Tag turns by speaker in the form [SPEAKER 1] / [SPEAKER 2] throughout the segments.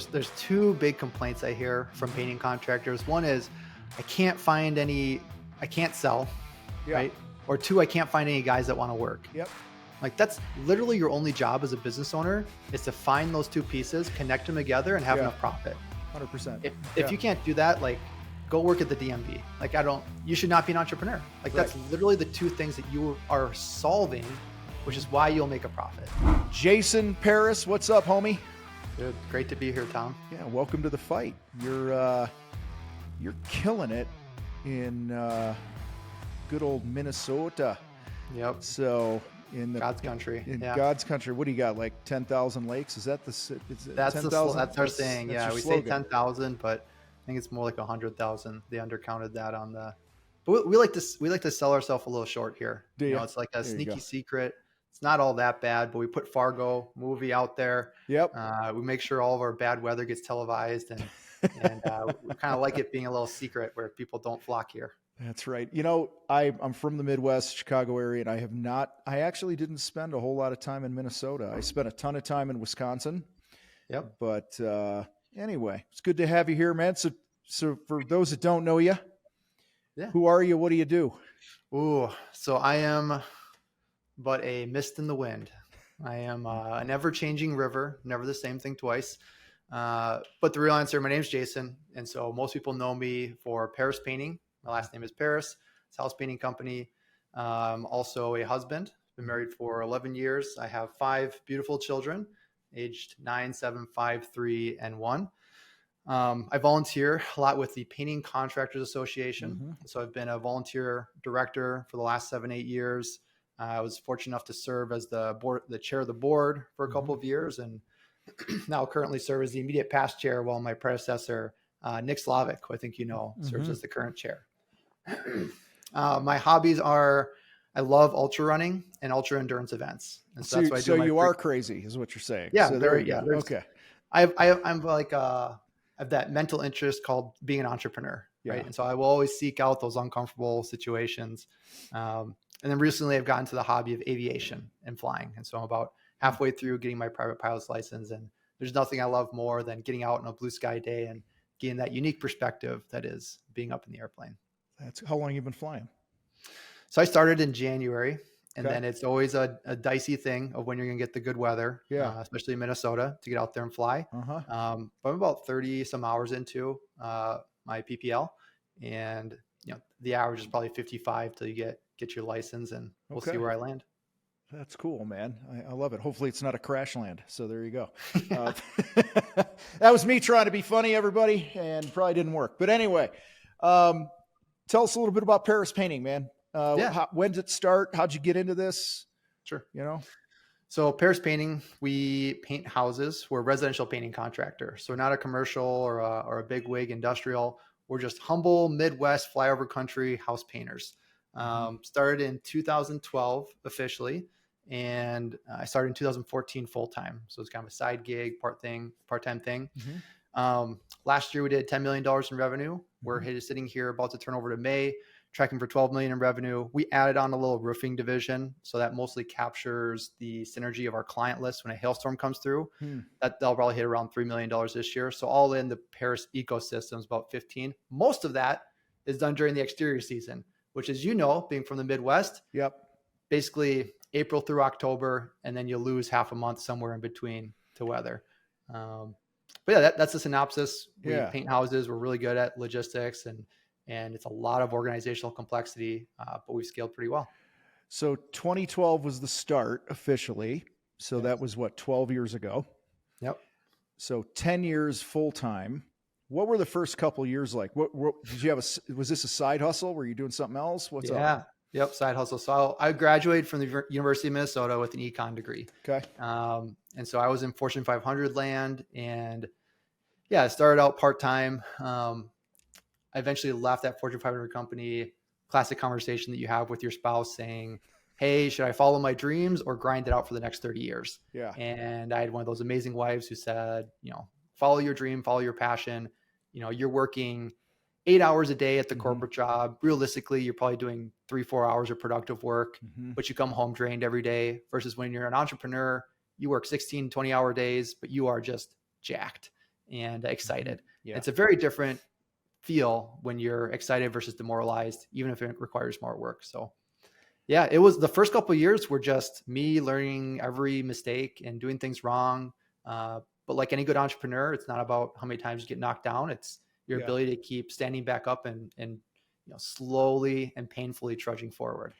[SPEAKER 1] there's two big complaints I hear from painting contractors. One is I can't sell,
[SPEAKER 2] Yeah.
[SPEAKER 1] right? Or two, I can't find any guys that want to work.
[SPEAKER 2] Yep.
[SPEAKER 1] Like that's literally your only job as a business owner is to find those two pieces, connect them together, and have enough profit.
[SPEAKER 2] 100%.
[SPEAKER 1] If you can't do that, like go work at the DMV. Like you should not be an entrepreneur. Like that's literally the two things that you are solving, which is why you'll make a profit.
[SPEAKER 2] Jason Paris, what's up, homie?
[SPEAKER 1] Good. Great to be here, Tom.
[SPEAKER 2] Yeah, welcome to the fight. You're killing it in good old Minnesota.
[SPEAKER 1] Yep.
[SPEAKER 2] So in
[SPEAKER 1] God's country.
[SPEAKER 2] God's country, what do you got? Like 10,000 lakes? Is that
[SPEAKER 1] that's
[SPEAKER 2] 10,000?
[SPEAKER 1] That's our saying.
[SPEAKER 2] That's
[SPEAKER 1] We
[SPEAKER 2] slogan.
[SPEAKER 1] say 10,000, but I think it's more like 100,000. They undercounted that on the. But we like to sell ourselves a little short here.
[SPEAKER 2] Do you?
[SPEAKER 1] It's like a
[SPEAKER 2] There you
[SPEAKER 1] sneaky
[SPEAKER 2] go.
[SPEAKER 1] secret. It's not all that bad, but we put Fargo movie out there.
[SPEAKER 2] Yep.
[SPEAKER 1] We make sure all of our bad weather gets televised, and we kind of like it being a little secret where people don't flock here.
[SPEAKER 2] That's right. I'm from the Midwest, Chicago area, and I actually didn't spend a whole lot of time in Minnesota. I spent a ton of time in Wisconsin.
[SPEAKER 1] Yep.
[SPEAKER 2] But anyway, it's good to have you here, man. So for those that don't know you, who are you? What do you do?
[SPEAKER 1] Ooh, so I am but a mist in the wind. I am an ever-changing river, never the same thing twice. But the real answer, my name's Jason. And so most people know me for Paris Painting. My last name is Paris. It's a house painting company. Also a husband. Been married for 11 years. I have 5 beautiful children, aged 9, 7, 5, 3, and 1. I volunteer a lot with the Painting Contractors Association.
[SPEAKER 2] Mm-hmm.
[SPEAKER 1] So I've been a volunteer director for the last 7, 8 years. I was fortunate enough to serve as the chair of the board for a couple of years, and now currently serve as the immediate past chair, while my predecessor, Nick Slavic, who I think serves as the current chair. My hobbies are I love ultra running and ultra endurance events, and so that's what I do.
[SPEAKER 2] So you are crazy, is what you're saying.
[SPEAKER 1] Yeah,
[SPEAKER 2] so
[SPEAKER 1] okay. I'm like I have that mental interest called being an entrepreneur, right? And so I will always seek out those uncomfortable situations. And then recently I've gotten to the hobby of aviation and flying. And so I'm about halfway through getting my private pilot's license. And there's nothing I love more than getting out on a blue sky day and getting that unique perspective that is being up in the airplane.
[SPEAKER 2] That's how long you've been flying.
[SPEAKER 1] So I started in January, and then it's always a dicey thing of when you're going to get the good weather, especially in Minnesota, to get out there and fly. But I'm about 30 some hours into my PPL, and the average is probably 55 till you get your license, and we'll see where I land.
[SPEAKER 2] That's cool, man. I love it. Hopefully it's not a crash land. So there you go. That was me trying to be funny, everybody, and probably didn't work. But anyway, tell us a little bit about Paris Painting, man. When did it start? How'd you get into this?
[SPEAKER 1] Sure. So Paris Painting, we paint houses. We're a residential painting contractor. So we're not a commercial or a big wig industrial. We're just humble Midwest flyover country house painters. Started in 2012 officially, and I started in 2014 full-time. So it's kind of a side gig, part-time thing. Last year we did $10 million in revenue. We're sitting here about to turn over to May, tracking for $12 million in revenue. We added on a little roofing division, so that mostly captures the synergy of our client list when a hailstorm comes through. That'll probably hit around $3 million this year. So all in the Paris ecosystem is about 15. Most of that is done during the exterior season, which is, being from the Midwest, basically April through October, and then you lose half a month somewhere in between to weather. But yeah, that's the synopsis. We paint houses. We're really good at logistics, and it's a lot of organizational complexity, but we've scaled pretty well.
[SPEAKER 2] So 2012 was the start officially. So that was 12 years ago. Yep. So 10 years full-time. What were the first couple of years like? What did you have? Was this a side hustle? Were you doing something else? What's up?
[SPEAKER 1] Yep. Side hustle. So I graduated from the University of Minnesota with an econ degree.
[SPEAKER 2] Okay.
[SPEAKER 1] And so I was in Fortune 500 land, and I started out part-time. I eventually left that Fortune 500 company. Classic conversation that you have with your spouse saying, hey, should I follow my dreams or grind it out for the next 30 years?
[SPEAKER 2] Yeah.
[SPEAKER 1] And I had one of those amazing wives who said, follow your dream, follow your passion. You're working 8 hours a day at the corporate job. Realistically, you're probably doing 3-4 hours of productive work, but you come home drained every day, versus when you're an entrepreneur, you work 16, 20-hour days, but you are just jacked. and excited.
[SPEAKER 2] Yeah.
[SPEAKER 1] It's a very different feel when you're excited versus demoralized, even if it requires more work. So yeah, it was the first couple of years were just me learning every mistake and doing things wrong. But like any good entrepreneur, it's not about how many times you get knocked down. It's your ability to keep standing back up and slowly and painfully trudging forward.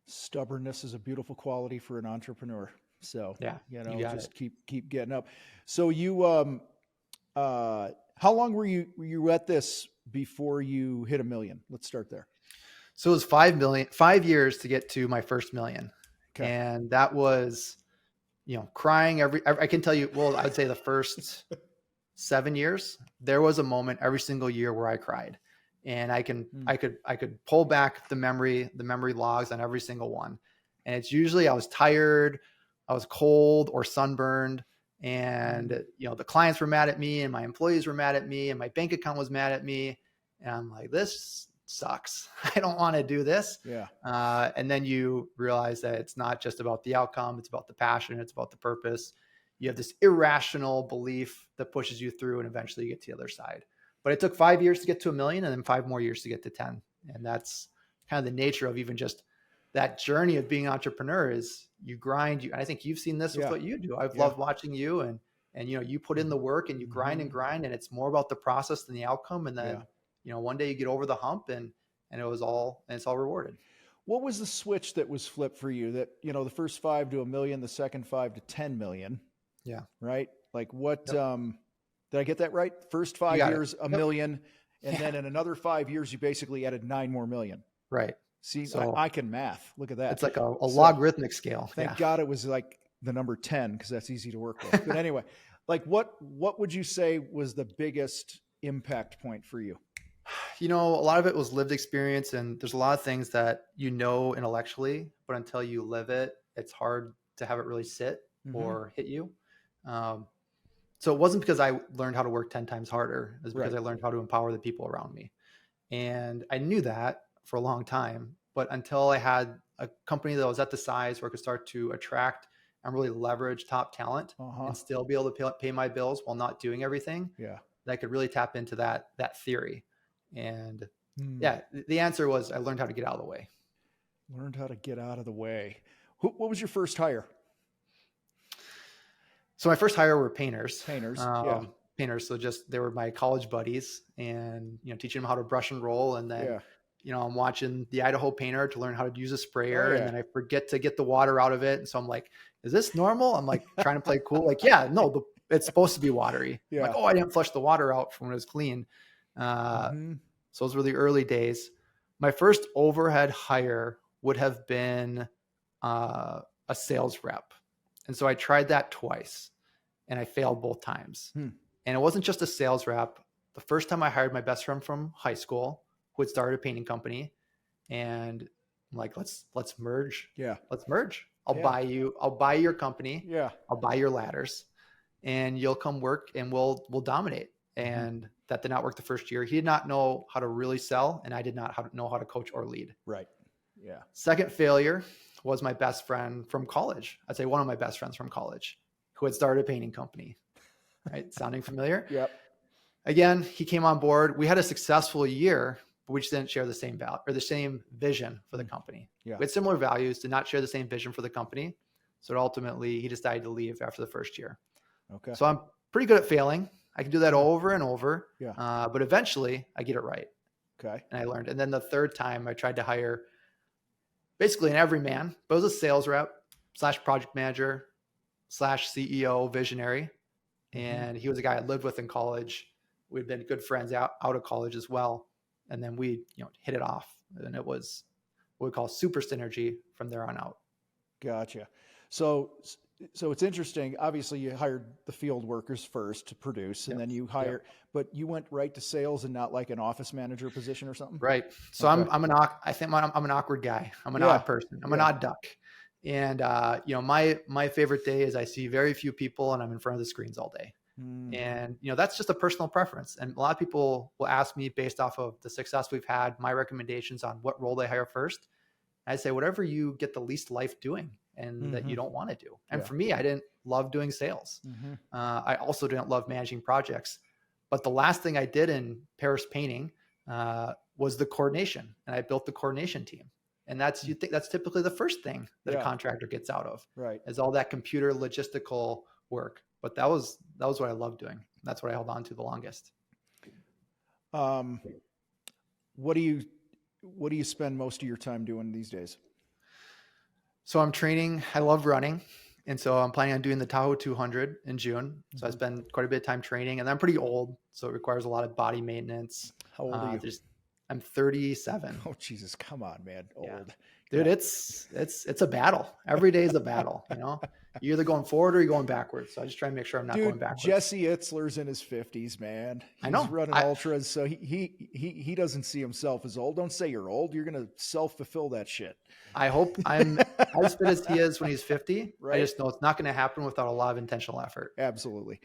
[SPEAKER 2] Stubbornness is a beautiful quality for an entrepreneur. So
[SPEAKER 1] yeah,
[SPEAKER 2] just keep getting up. So you how long were you at this before you hit $1 million? Let's start there.
[SPEAKER 1] So it was 5 years to get to my first million. Okay. And that was, crying I can tell you, well, I'd say the first 7 years, there was a moment every single year where I cried, and I could pull back the memory logs on every single one. And it's usually I was tired, I was cold or sunburned, and the clients were mad at me, and my employees were mad at me, and my bank account was mad at me. And I'm like, this sucks. I don't want to do this.
[SPEAKER 2] Yeah.
[SPEAKER 1] And then you realize that it's not just about the outcome. It's about the passion. It's about the purpose. You have this irrational belief that pushes you through, and eventually you get to the other side. But it took 5 years to get to $1 million, and then 5 more years to get to 10. And that's kind of the nature of even just that journey of being an entrepreneur is you grind. And I think you've seen this with what you do. I've loved watching you, and you put in the work and you grind and grind, and it's more about the process than the outcome. And then, one day you get over the hump, and it's all rewarded.
[SPEAKER 2] What was the switch that was flipped for you that, the first 5 to $1 million, the second 5 to 10 million?
[SPEAKER 1] Yeah.
[SPEAKER 2] Right. Like what, did I get that right? First 5 years, $1 million. And then in another 5 years, you basically added 9 more million.
[SPEAKER 1] Right.
[SPEAKER 2] See, so I can math. Look at that.
[SPEAKER 1] It's like a logarithmic scale.
[SPEAKER 2] Thank God it was like the number 10, because that's easy to work with. But anyway, like what would you say was the biggest impact point for you?
[SPEAKER 1] A lot of it was lived experience, and there's a lot of things that intellectually, but until you live it, it's hard to have it really sit or hit you. So it wasn't because I learned how to work 10 times harder. It was because I learned how to empower the people around me. And I knew that for a long time, but until I had a company that was at the size where I could start to attract and really leverage top talent and still be able to pay my bills while not doing everything, that I could really tap into that theory. And the answer was I learned how to get out of the way.
[SPEAKER 2] Learned how to get out of the way. What was your first hire?
[SPEAKER 1] So my first hire were painters.
[SPEAKER 2] Painters.
[SPEAKER 1] So they were my college buddies, and, teaching them how to brush and roll. And then, I'm watching the Idaho painter to learn how to use a sprayer. And then I forget to get the water out of it. And so I'm like, is this normal? I'm like trying to play cool. Like, it's supposed to be watery. I'm like, I didn't flush the water out from when it was clean. So those were the early days. My first overhead hire would have been a sales rep. And so I tried that twice, and I failed both times. And it wasn't just a sales rep. The first time I hired my best friend from high school, who had started a painting company, and I'm like, let's merge. Let's merge. I'll buy your company. I'll buy your ladders, and you'll come work, and we'll dominate. And that did not work the first year. He did not know how to really sell, and I did not know how to coach or lead.
[SPEAKER 2] Right. Yeah.
[SPEAKER 1] Second failure was my best friend from college. I'd say one of my best friends from college, who had started a painting company. Right. Sounding familiar?
[SPEAKER 2] Yep.
[SPEAKER 1] Again, he came on board. We had a successful year, but we just didn't share the same value or the same vision for the company. We had similar values, did not share the same vision for the company. So ultimately he decided to leave after the first year.
[SPEAKER 2] Okay.
[SPEAKER 1] So I'm pretty good at failing. I can do that over and over. But eventually I get it right.
[SPEAKER 2] Okay.
[SPEAKER 1] And I learned. And then the third time I tried to hire basically an everyman, but it was a sales rep / project manager / CEO visionary. And he was a guy I lived with in college. We'd been good friends out of college as well. And then we, hit it off, and it was what we call super synergy from there on out.
[SPEAKER 2] Gotcha. So it's interesting. Obviously you hired the field workers first to produce, and then you hire, but you went right to sales and not like an office manager position or something.
[SPEAKER 1] Right. So okay. I'm an awkward guy. I'm an odd person. I'm an odd duck. And, my favorite day is I see very few people and I'm in front of the screens all day. And, that's just a personal preference. And a lot of people will ask me based off of the success we've had, my recommendations on what role they hire first. I say, whatever you get the least life doing and that you don't want to do. And for me, I didn't love doing sales. I also didn't love managing projects. But the last thing I did in Paris painting was the coordination, and I built the coordination team. And you think that's typically the first thing that a contractor gets out of,
[SPEAKER 2] right?
[SPEAKER 1] Is all that computer logistical work. But that was what I loved doing. That's what I held on to the longest.
[SPEAKER 2] What do you spend most of your time doing these days?
[SPEAKER 1] So I'm training. I love running. And so I'm planning on doing the Tahoe 200 in June. So I spend quite a bit of time training, and I'm pretty old, so it requires a lot of body maintenance.
[SPEAKER 2] How old are you?
[SPEAKER 1] I'm 37.
[SPEAKER 2] Oh, Jesus. Come on, man. Old.
[SPEAKER 1] Yeah. Dude, it's a battle. Every day is a battle, you know? You're either going forward or you're going backwards. So I just try to make sure I'm not going backwards.
[SPEAKER 2] Jesse Itzler's in his 50s, man.
[SPEAKER 1] I know.
[SPEAKER 2] He's running ultras, so he doesn't see himself as old. Don't say you're old. You're going to self-fulfill that shit.
[SPEAKER 1] I hope I'm as fit as he is when he's 50.
[SPEAKER 2] Right.
[SPEAKER 1] I just know it's not going to happen without a lot of intentional effort.
[SPEAKER 2] Absolutely.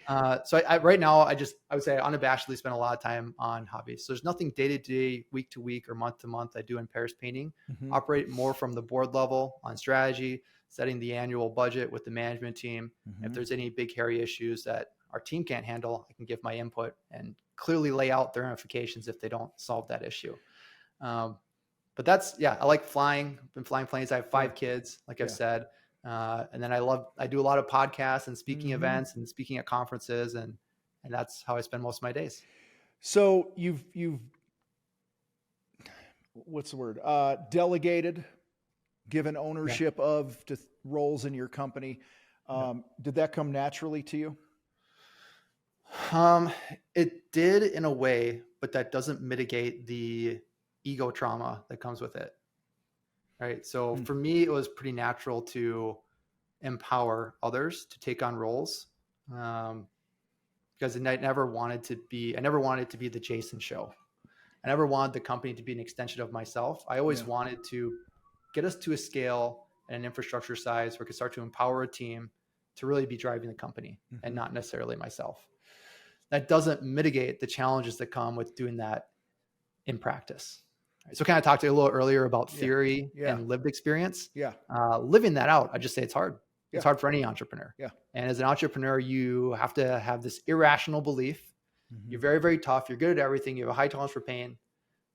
[SPEAKER 1] So right now, I would say I unabashedly spend a lot of time on hobbies. So there's nothing day to day, week to week, or month to month I do in Paris painting. Operate more from the board level on strategy, setting the annual budget with the management team. If there's any big hairy issues that our team can't handle, I can give my input and clearly lay out their ramifications if they don't solve that issue. But I like flying. I've been flying planes. I have 5 kids, like I've said. And then I do a lot of podcasts and speaking events and speaking at conferences. And that's how I spend most of my days.
[SPEAKER 2] So you've what's the word? Delegated, given ownership to roles in your company. Did that come naturally to you?
[SPEAKER 1] It did in a way, but that doesn't mitigate the ego trauma that comes with it. Right. So for me, it was pretty natural to empower others to take on roles. Because I never wanted it to be the Jason show. I never wanted the company to be an extension of myself. I always wanted to get us to a scale and an infrastructure size where we could start to empower a team to really be driving the company and not necessarily myself. That doesn't mitigate the challenges that come with doing that in practice. Right. So kind of talked to you a little earlier about theory and lived experience. Living that out, I just say it's hard. It's hard for any entrepreneur. And as an entrepreneur, you have to have this irrational belief. You're very, very tough. You're good at everything. You have a high tolerance for pain.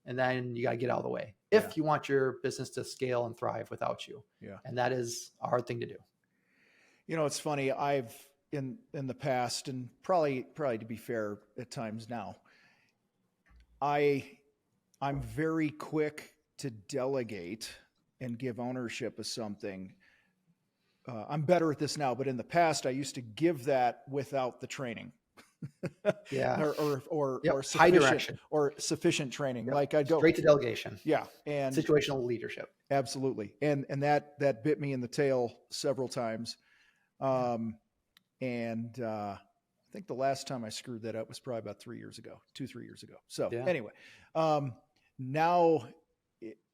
[SPEAKER 1] And then you got to get out of the way if you want your business to scale and thrive without you. And that is a hard thing to do.
[SPEAKER 2] You know, it's funny. I've in the past, and probably to be fair at times now, I'm very quick to delegate and give ownership of something. I'm better at this now, but in the past, I used to give that without the training. or sufficient training. Like I'd go
[SPEAKER 1] straight to delegation.
[SPEAKER 2] And
[SPEAKER 1] situational leadership.
[SPEAKER 2] Absolutely. And that bit me in the tail several times. I think the last time I screwed that up was probably about 3 years ago. So anyway,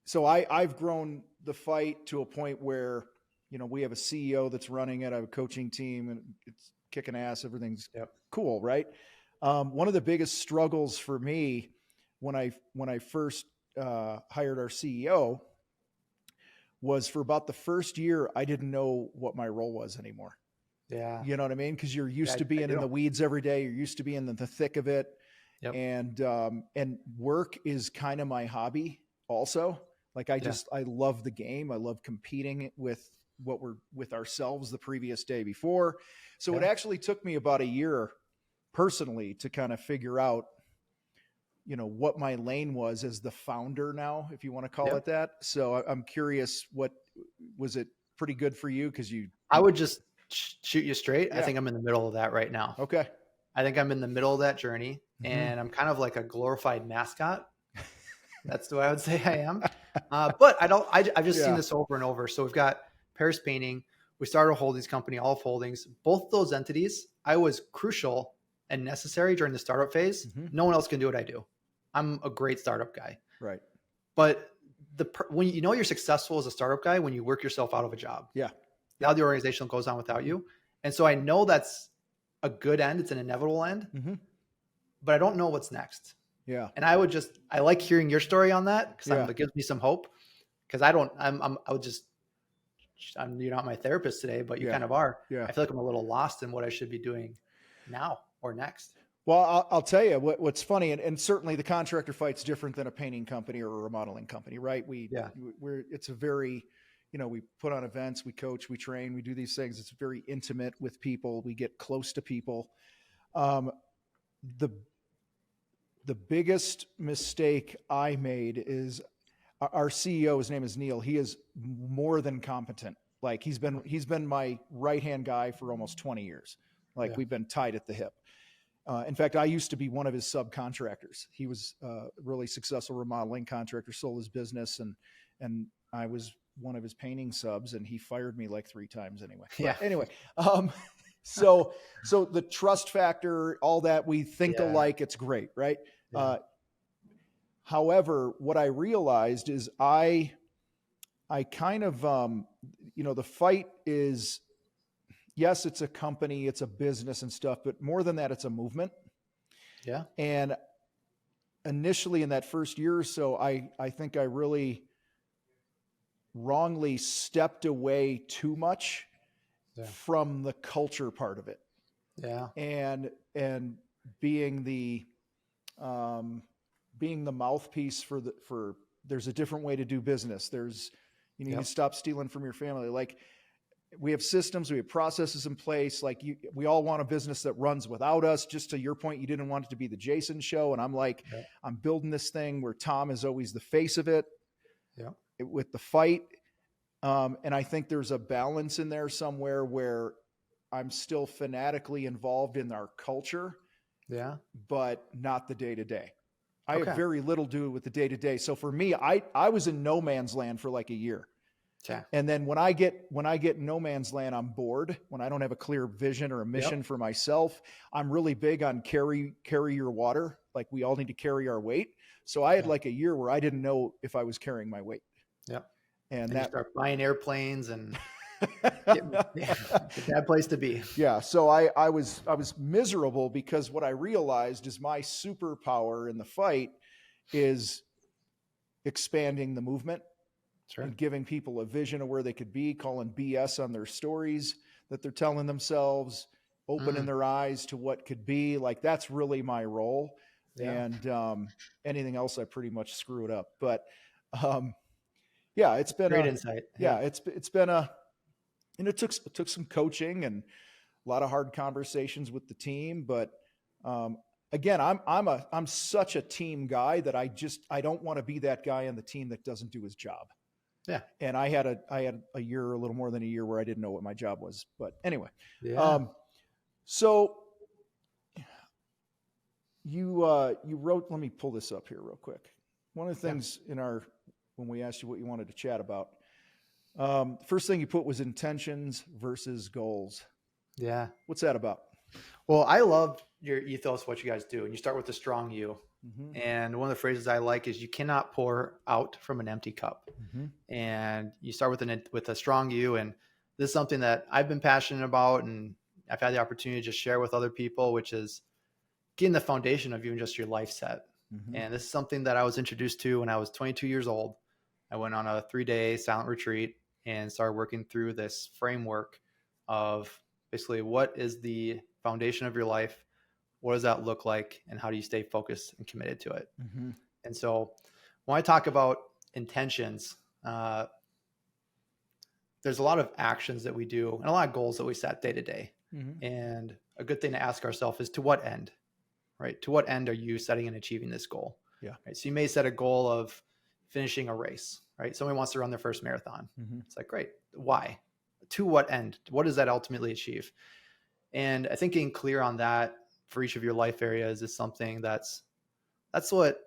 [SPEAKER 2] so I've grown the fight to a point where, you know, we have a CEO that's running it. I have a coaching team and it's kicking ass. Everything's cool. Right. One of the biggest struggles for me when I first hired our CEO was for about the first year, I didn't know what my role was anymore. You know what I mean? Because you're used to being in the weeds every day. You're used to being in the thick of it. And work is kind of my hobby also. Like I love the game. I love competing with ourselves the previous day before. So it actually took me about a year personally to kind of figure out, you know, what my lane was as the founder now, if you want to call it that. So I'm curious, what was it pretty good for you? I
[SPEAKER 1] would just shoot you straight. I think I'm in the middle of that right now.
[SPEAKER 2] Okay.
[SPEAKER 1] I think I'm in the middle of that journey and I'm kind of like a glorified mascot. That's the way I would say I am. But I've just seen this over and over. So we've got Paris Painting. We started a holdings company, All of Holdings. Both those entities, I was crucial and necessary during the startup phase. No one else can do what I do. I'm a great startup guy.
[SPEAKER 2] Right.
[SPEAKER 1] But when you know you're successful as a startup guy, when you work yourself out of a job. Now the organization goes on without you. And so I know that's a good end. It's an inevitable end, but I don't know what's next. And I like hearing your story on that because it gives me some hope. Because you're not my therapist today, but you kind of are. I feel like I'm a little lost in what I should be doing now or next.
[SPEAKER 2] Well, I'll tell you what's funny, and certainly the contractor fight's different than a painting company or a remodeling company, right?
[SPEAKER 1] Yeah.
[SPEAKER 2] It's a very, we put on events, we coach, we train, we do these things. It's very intimate with people. We get close to people. Um, the the biggest mistake I made is our CEO. His name is Neil. He is more than competent. Like he's been my right hand guy for almost 20 years. Like
[SPEAKER 1] Yeah.
[SPEAKER 2] we've been tied at the hip. In fact, I used to be one of his subcontractors. He was a really successful remodeling contractor, sold his business, and I was one of his painting subs, and he fired me like 3 times anyway.
[SPEAKER 1] Yeah.
[SPEAKER 2] But anyway, so the trust factor, all that, we think
[SPEAKER 1] Yeah.
[SPEAKER 2] alike, it's great, right?
[SPEAKER 1] Yeah.
[SPEAKER 2] However, what I realized is I kind of, the fight is, yes, it's a company, it's a business and stuff, but more than that, it's a movement.
[SPEAKER 1] Yeah.
[SPEAKER 2] And initially in that first year or so, I think I really wrongly stepped away too much from the culture part of it.
[SPEAKER 1] Yeah.
[SPEAKER 2] And being the mouthpiece for there's a different way to do business. There's, you need to stop stealing from your family. Like, we have systems, we have processes in place. Like we all want a business that runs without us. Just to your point, you didn't want it to be the Jason show. And I'm like, I'm building this thing where Tom is always the face of it, with the fight. And I think there's a balance in there somewhere where I'm still fanatically involved in our culture, but not the day to day. I have very little to do with the day to day. So for me, I was in no man's land for like a year.
[SPEAKER 1] Okay.
[SPEAKER 2] And then when I get no man's land, I'm bored. When I don't have a clear vision or a mission for myself, I'm really big on carry your water. Like we all need to carry our weight. So I had like a year where I didn't know if I was carrying my weight.
[SPEAKER 1] Yep.
[SPEAKER 2] And
[SPEAKER 1] that, you start buying airplanes and it's a bad place to be.
[SPEAKER 2] Yeah. So I was miserable because what I realized is my superpower in the fight is expanding the movement. And giving people a vision of where they could be, calling BS on their stories that they're telling themselves, opening their eyes to what could be. Like that's really my role. And anything else, I pretty much screw it up. But it's been
[SPEAKER 1] great insight.
[SPEAKER 2] It's been and it took some coaching and a lot of hard conversations with the team. But again, I'm such a team guy that I don't want to be that guy on the team that doesn't do his job.
[SPEAKER 1] Yeah.
[SPEAKER 2] And I had a year, a little more than a year, where I didn't know what my job was. But anyway, so you wrote, let me pull this up here real quick. One of the things when we asked you what you wanted to chat about, first thing you put was intentions versus goals.
[SPEAKER 1] Yeah.
[SPEAKER 2] What's that about?
[SPEAKER 1] Well, I love your ethos, what you guys do. And you start with the strong you. Mm-hmm. And one of the phrases I like is you cannot pour out from an empty cup. Mm-hmm. And you start with a strong you. And this is something that I've been passionate about, and I've had the opportunity to just share with other people, which is getting the foundation of even just your life set. Mm-hmm. And this is something that I was introduced to when I was 22 years old. I went on a 3-day silent retreat and started working through this framework of basically what is the foundation of your life, what does that look like, and how do you stay focused and committed to it? Mm-hmm. And so when I talk about intentions, there's a lot of actions that we do and a lot of goals that we set day to day. Mm-hmm. And a good thing to ask ourselves is, to what end, right? To what end are you setting and achieving this goal? Yeah. Right? So you may set a goal of finishing a race, right? Somebody wants to run their first marathon. Mm-hmm. It's like, great. Why? To what end? What does that ultimately achieve? And I think getting clear on that for each of your life areas is something that's what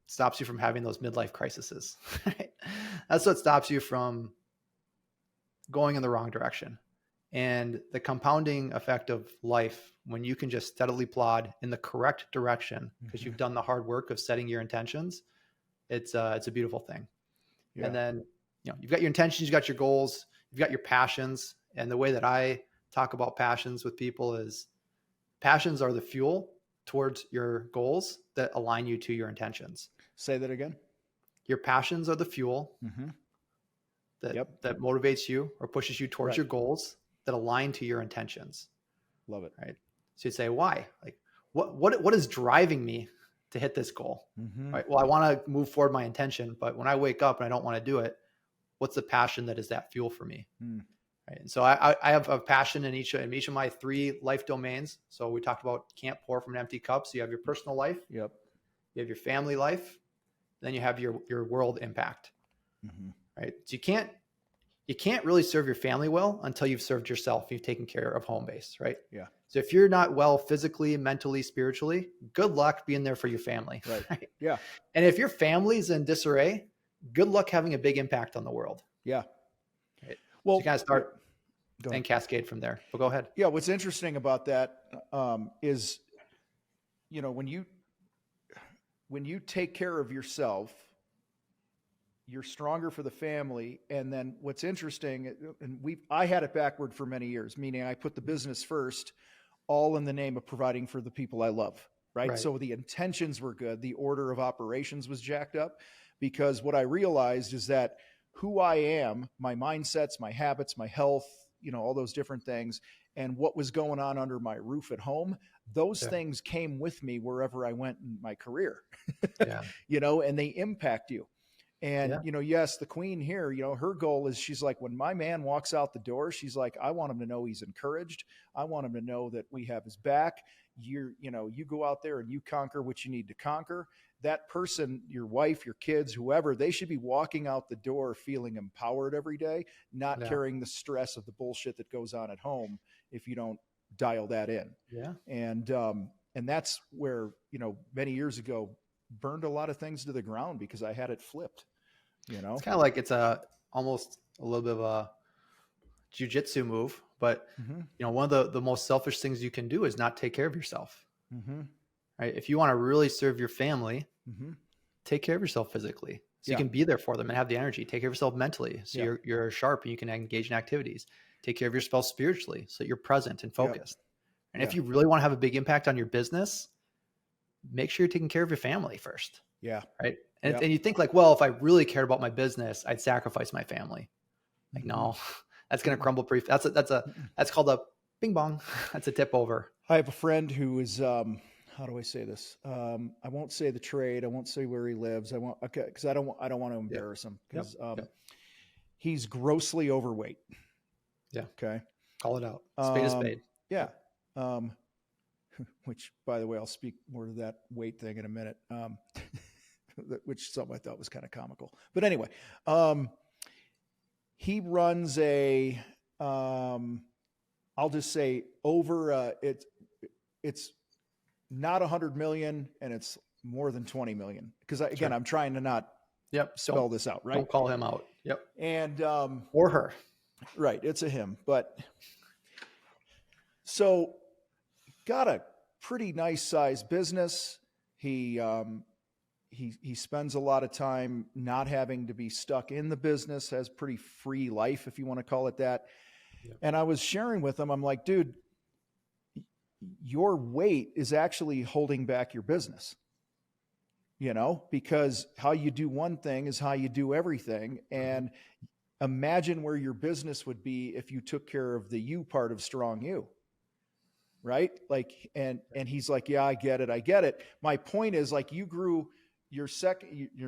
[SPEAKER 1] stops you from having those midlife crises. Right? That's what stops you from going in the wrong direction. And the compounding effect of life, when you can just steadily plod in the correct direction because you've done the hard work of setting your intentions, it's a beautiful thing. Yeah. And then you've got your intentions, you've got your goals, you've got your passions. And the way that I talk about passions with people is passions are the fuel towards your goals that align you to your intentions.
[SPEAKER 2] Say that again.
[SPEAKER 1] Your passions are the fuel that motivates you or pushes you towards your goals that align to your intentions.
[SPEAKER 2] Love it.
[SPEAKER 1] Right. So you'd say, why? Like, what is driving me to hit this goal?
[SPEAKER 2] Mm-hmm.
[SPEAKER 1] Right. Well, I want to move forward my intention, but when I wake up and I don't want to do it, what's the passion that is that fuel for me?
[SPEAKER 2] Mm.
[SPEAKER 1] Right. And so I have a passion in each of my 3 life domains. So we talked about can't pour from an empty cup. So you have your personal life,
[SPEAKER 2] Yep.
[SPEAKER 1] you have your family life, then you have your world impact.
[SPEAKER 2] Mm-hmm.
[SPEAKER 1] Right. So you can't really serve your family well until you've served yourself. You've taken care of home base, right?
[SPEAKER 2] Yeah.
[SPEAKER 1] So if you're not well physically, mentally, spiritually, good luck being there for your family.
[SPEAKER 2] Right. Yeah.
[SPEAKER 1] And if your family's in disarray, good luck having a big impact on the world.
[SPEAKER 2] Yeah.
[SPEAKER 1] Right?
[SPEAKER 2] Well,
[SPEAKER 1] so you kind of start and cascade from there. But go ahead.
[SPEAKER 2] Yeah. What's interesting about that is, when you take care of yourself, you're stronger for the family. And then what's interesting, and I had it backward for many years, meaning I put the business first, all in the name of providing for the people I love. Right. So the intentions were good. The order of operations was jacked up, because what I realized is that who I am, my mindsets, my habits, my health, all those different things, and what was going on under my roof at home, those things came with me wherever I went in my career, and they impact you. And, yes, the queen here, her goal is, she's like, when my man walks out the door, she's like, I want him to know he's encouraged. I want him to know that we have his back. You go out there and you conquer what you need to conquer. That person, your wife, your kids, whoever, they should be walking out the door feeling empowered every day, not carrying the stress of the bullshit that goes on at home if you don't dial that in.
[SPEAKER 1] Yeah.
[SPEAKER 2] And that's where, many years ago, burned a lot of things to the ground because I had it flipped.
[SPEAKER 1] It's kind of like it's almost a little bit of a jujitsu move, but one of the most selfish things you can do is not take care of yourself. Mm-hmm. Right? If you want to really serve your family, take care of yourself physically, so you can be there for them and have the energy. Take care of yourself mentally, so you're sharp and you can engage in activities. Take care of your spouse spiritually, so that you're present and focused. And if you really want to have a big impact on your business, make sure you're taking care of your family first. Yeah. Right. And you think like, well, if I really cared about my business, I'd sacrifice my family. Like, no, that's going to crumble pretty. That's called a bing bong. That's a tip over.
[SPEAKER 2] I have a friend who is, how do I say this? I won't say the trade. I won't say where he lives. Cause I don't want to embarrass him, because he's grossly overweight.
[SPEAKER 1] Yeah.
[SPEAKER 2] Okay.
[SPEAKER 1] Call it out. Spade is spade.
[SPEAKER 2] Yeah. Which, by the way, I'll speak more to that weight thing in a minute. Which something I thought was kind of comical. But anyway, he runs I'll just say over, it's not 100 million and it's more than 20 million. Because again, I'm trying to not spell this out, right?
[SPEAKER 1] Don't call him out. Yep.
[SPEAKER 2] And,
[SPEAKER 1] or her.
[SPEAKER 2] Right. It's a him. But so got a pretty nice sized business. He spends a lot of time not having to be stuck in the business, has pretty free life, if you want to call it that. Yep. And I was sharing with him, I'm like, dude, your weight is actually holding back your business, because how you do one thing is how you do everything. And imagine where your business would be if you took care of the you part of strong you. Right. Like, and he's like, yeah, I get it. My point is, like, you grew your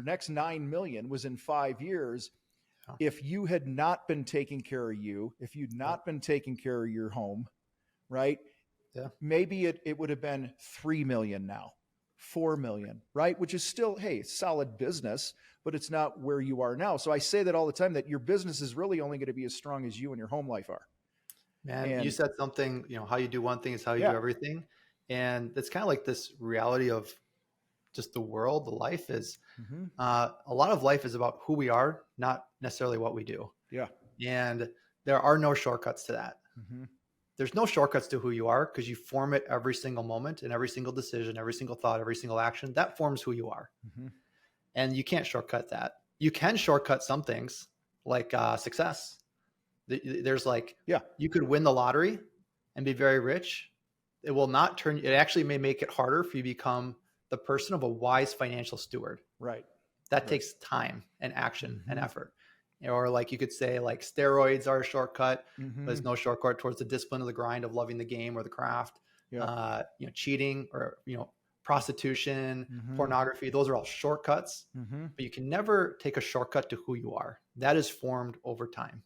[SPEAKER 2] next 9 million was in 5 years. If you had not been taking care of you, if you'd not been taking care of your home, right? Yeah. Maybe it would have been 3 million now, 4 million, right? Which is still, hey, solid business, but it's not where you are now. So I say that all the time, that your business is really only going to be as strong as you and your home life are.
[SPEAKER 1] Man, you said something, how you do one thing is how you do everything. And it's kind of like this reality of just the world, the life is, a lot of life is about who we are, not necessarily what we do. Yeah. And there are no shortcuts to that. There's no shortcuts to who you are, because you form it every single moment, and every single decision, every single thought, every single action that forms who you are. And you can't shortcut that. You can shortcut some things like success. There's like, you could win the lottery and be very rich. It will not turn, it actually may make it harder for you to become the person of a wise financial steward. Right. That takes time and action and effort. Or like you could say, like, steroids are a shortcut, but there's no shortcut towards the discipline of the grind of loving the game or the craft. cheating or, prostitution, pornography. Those are all shortcuts, but you can never take a shortcut to who you are. That is formed over time.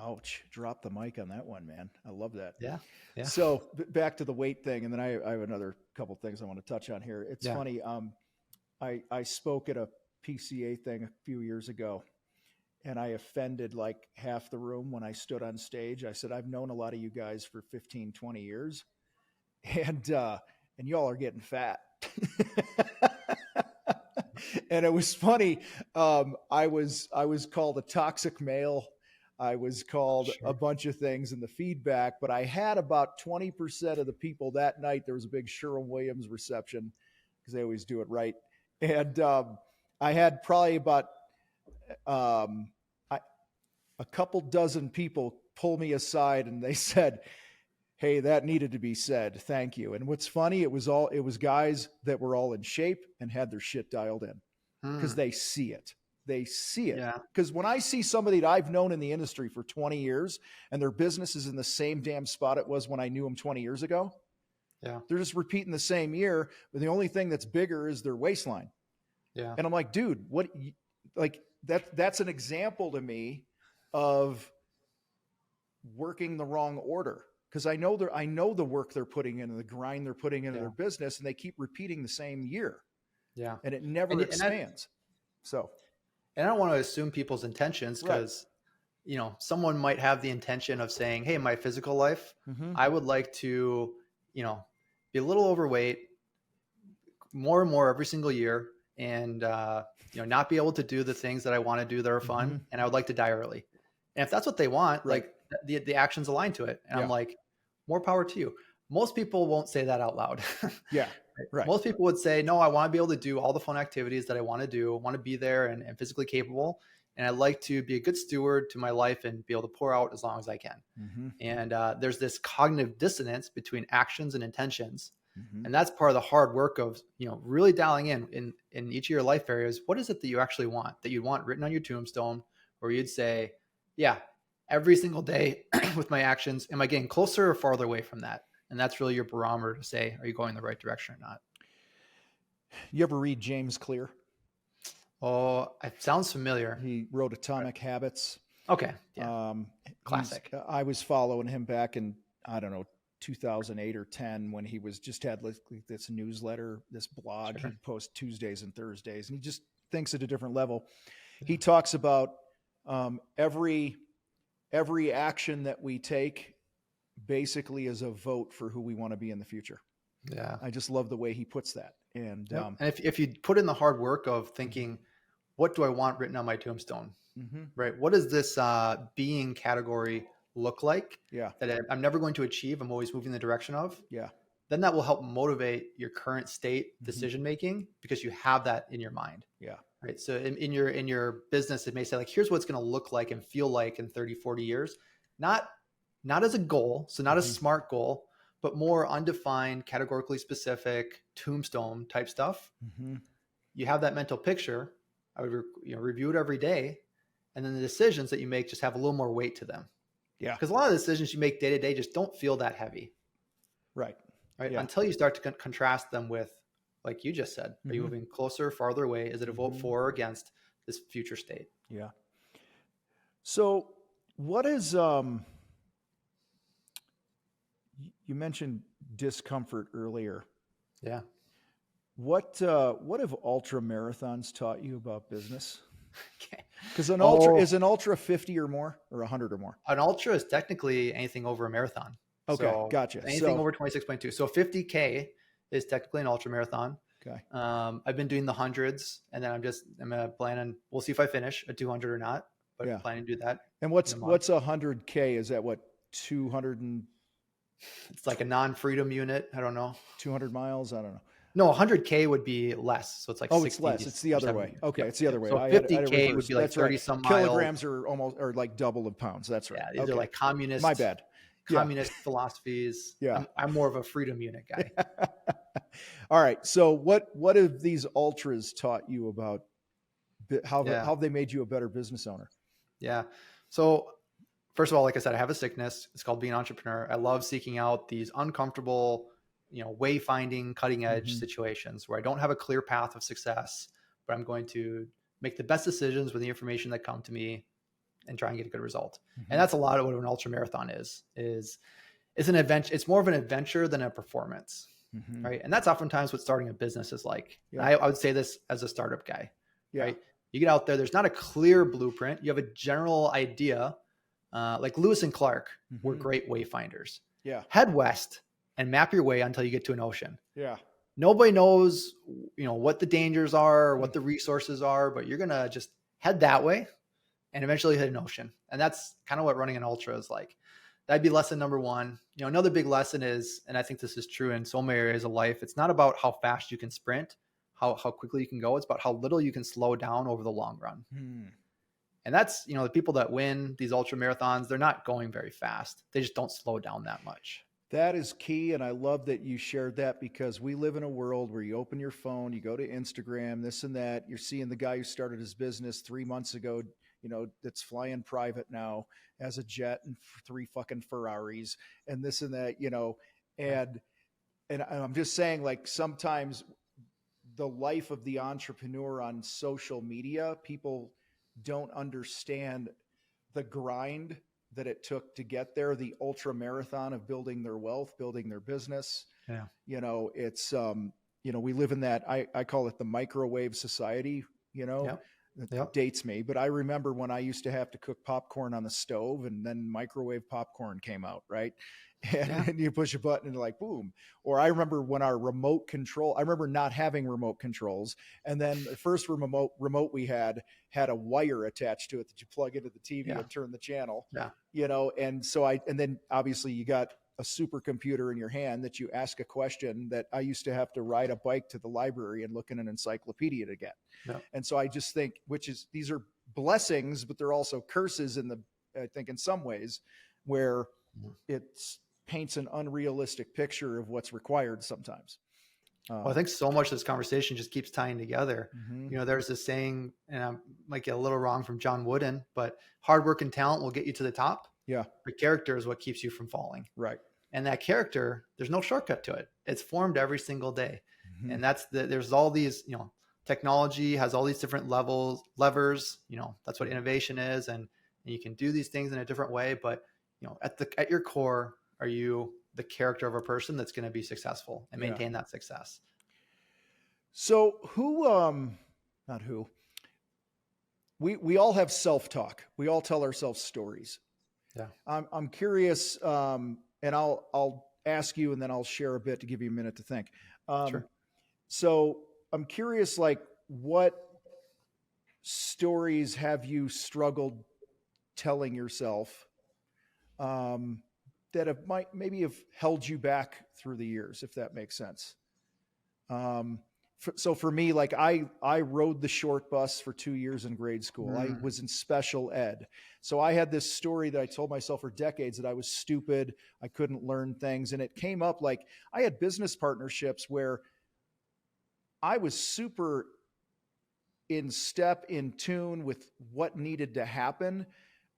[SPEAKER 2] Ouch. Drop the mic on that one, man. I love that.
[SPEAKER 1] Yeah. Yeah.
[SPEAKER 2] So back to the weight thing. And then I have another couple things I want to touch on here. It's funny. I spoke at a PCA thing a few years ago, and I offended like half the room when I stood on stage. I said, I've known a lot of you guys for 15, 20 years, and y'all are getting fat. And it was funny. I was called a toxic male. I was called a bunch of things in the feedback, but I had about 20% of the people that night. There was a big Sherwin-Williams reception because they always do it right. And I had probably about a couple dozen people pull me aside, and they said, hey, that needed to be said. Thank you. And what's funny, it was guys that were all in shape and had their shit dialed in because they see it. They see it. Because when I see somebody that I've known in the industry for 20 years and their business is in the same damn spot it was when I knew them 20 years ago, they're just repeating the same year, but the only thing that's bigger is their waistline. Yeah. And I'm like, dude, that's an example to me of working the wrong order. Because I know the work they're putting in and the grind they're putting into their business, and they keep repeating the same year. Yeah. And it never expands.
[SPEAKER 1] And I don't want to assume people's intentions because, someone might have the intention of saying, hey, in my physical life, I would like to, be a little overweight more and more every single year and, not be able to do the things that I want to do that are fun. And I would like to die early. And if that's what they want, like the actions align to it. And I'm like, more power to you. Most people won't say that out loud. Right. Most people would say, no, I want to be able to do all the fun activities that I want to do. I want to be there and physically capable. And I'd like to be a good steward to my life and be able to pour out as long as I can. And there's this cognitive dissonance between actions and intentions. And that's part of the hard work of, really dialing in each of your life areas. What is it that you actually want, that you want written on your tombstone, where you'd say, yeah, every single day with my actions, am I getting closer or farther away from that? And that's really your barometer to say, are you going the right direction or not?
[SPEAKER 2] You ever read James Clear?
[SPEAKER 1] Oh, it sounds familiar.
[SPEAKER 2] He wrote Atomic Habits.
[SPEAKER 1] Okay. Yeah. Classic.
[SPEAKER 2] I was following him back in, 2008 or 10 when he was just had this newsletter, this blog. He'd post Tuesdays and Thursdays, and he just thinks at a different level. He talks about every action that we take basically is a vote for who we want to be in the future. Yeah. I just love the way he puts that. And
[SPEAKER 1] if you put in the hard work of thinking, what do I want written on my tombstone? Right. What does this being category look like? Yeah. That I'm never going to achieve. I'm always moving the direction of. Yeah. Then that will help motivate your current state decision-making because you have that in your mind. Yeah. Right. So in your business, it may say like, here's what it's going to look like and feel like in 30, 40 years, not as a goal. So not a smart goal, but more undefined, categorically specific tombstone type stuff. You have that mental picture. I would review it every day. And then the decisions that you make just have a little more weight to them. Yeah. Because a lot of the decisions you make day to day just don't feel that heavy. Right. Yeah. Until you start to contrast them with, like you just said, are you moving closer, farther away? Is it a vote for or against this future state? Yeah.
[SPEAKER 2] So what is, you mentioned discomfort earlier. Yeah. What have ultra marathons taught you about business? Okay. Because is an ultra 50 or more or 100 or more?
[SPEAKER 1] An ultra is technically anything over a marathon.
[SPEAKER 2] Okay, so gotcha.
[SPEAKER 1] Anything over 26.2. So 50K is technically an ultra marathon. Okay. I've been doing the hundreds, and then I'm gonna plan on. We'll see if I finish a 200 or not, but planning to do that.
[SPEAKER 2] And what's 100K? Is that what 200 and?
[SPEAKER 1] It's like a non-freedom unit. I don't know.
[SPEAKER 2] 200 miles. I don't know.
[SPEAKER 1] No, 100K would be less. So it's like 60,
[SPEAKER 2] it's less. It's the other way. Okay, it's the other way.
[SPEAKER 1] So 50K would be like 30 some miles.
[SPEAKER 2] Kilograms are like double of pounds. That's right.
[SPEAKER 1] Yeah, these are like communist.
[SPEAKER 2] My bad.
[SPEAKER 1] Communist philosophies. Yeah, I'm more of a freedom unit guy.
[SPEAKER 2] All right. So what have these ultras taught you about how they made you a better business owner?
[SPEAKER 1] Yeah. So first of all, like I said, I have a sickness. It's called being an entrepreneur. I love seeking out these uncomfortable wayfinding, cutting edge situations where I don't have a clear path of success, but I'm going to make the best decisions with the information that come to me and try and get a good result. And that's a lot of what an ultra marathon is an adventure. It's more of an adventure than a performance. Right. And that's oftentimes what starting a business is like. Yeah. I would say this as a startup guy, right? You get out there, there's not a clear blueprint. You have a general idea. Like Lewis and Clark were great wayfinders. Yeah. Head west and map your way until you get to an ocean. Yeah. Nobody knows, what the dangers are, what the resources are, but you're going to just head that way and eventually hit an ocean. And that's kind of what running an ultra is like. That'd be lesson number one. Another big lesson is, and I think this is true in so many areas of life, it's not about how fast you can sprint, how quickly you can go. It's about how little you can slow down over the long run. And that's, the people that win these ultra marathons, they're not going very fast. They just don't slow down that much.
[SPEAKER 2] That is key. And I love that you shared that, because we live in a world where you open your phone, you go to Instagram, this and that. You're seeing the guy who started his business 3 months ago, that's flying private now, has a jet and 3 fucking Ferraris and this and that, and I'm just saying, like, sometimes the life of the entrepreneur on social media, people don't understand the grind that it took to get there, the ultra marathon of building their wealth, building their business. Yeah. It's, we live in that, I call it the microwave society, It dates me, but I remember when I used to have to cook popcorn on the stove, and then microwave popcorn came out, right? And you push a button and like, boom. Or I remember when I remember not having remote controls. And then the first remote we had a wire attached to it that you plug into the TV and turn the channel, and then obviously you got a supercomputer in your hand that you ask a question that I used to have to ride a bike to the library and look in an encyclopedia to get. Yeah. And so I just think, these are blessings, but they're also curses I think in some ways, where it paints an unrealistic picture of what's required sometimes.
[SPEAKER 1] Well, I think so much of this conversation just keeps tying together. There's this saying, and I might get a little wrong, from John Wooden, but hard work and talent will get you to the top. Yeah. But character is what keeps you from falling. Right. And that character, there's no shortcut to it. It's formed every single day. And there's all these, technology has all these different levers, that's what innovation is. And you can do these things in a different way, but at your core, are you the character of a person that's going to be successful and maintain that success?
[SPEAKER 2] So we all have self-talk. We all tell ourselves stories. Yeah. I'm curious, and I'll ask you, and then I'll share a bit to give you a minute to think. Sure. So I'm curious, like, what stories have you struggled telling yourself that maybe have held you back through the years, if that makes sense? So for me, like, I rode the short bus for 2 years in grade school. I was in special ed. So I had this story that I told myself for decades that I was stupid. I couldn't learn things. And it came up, like, I had business partnerships where I was super in step, in tune with what needed to happen.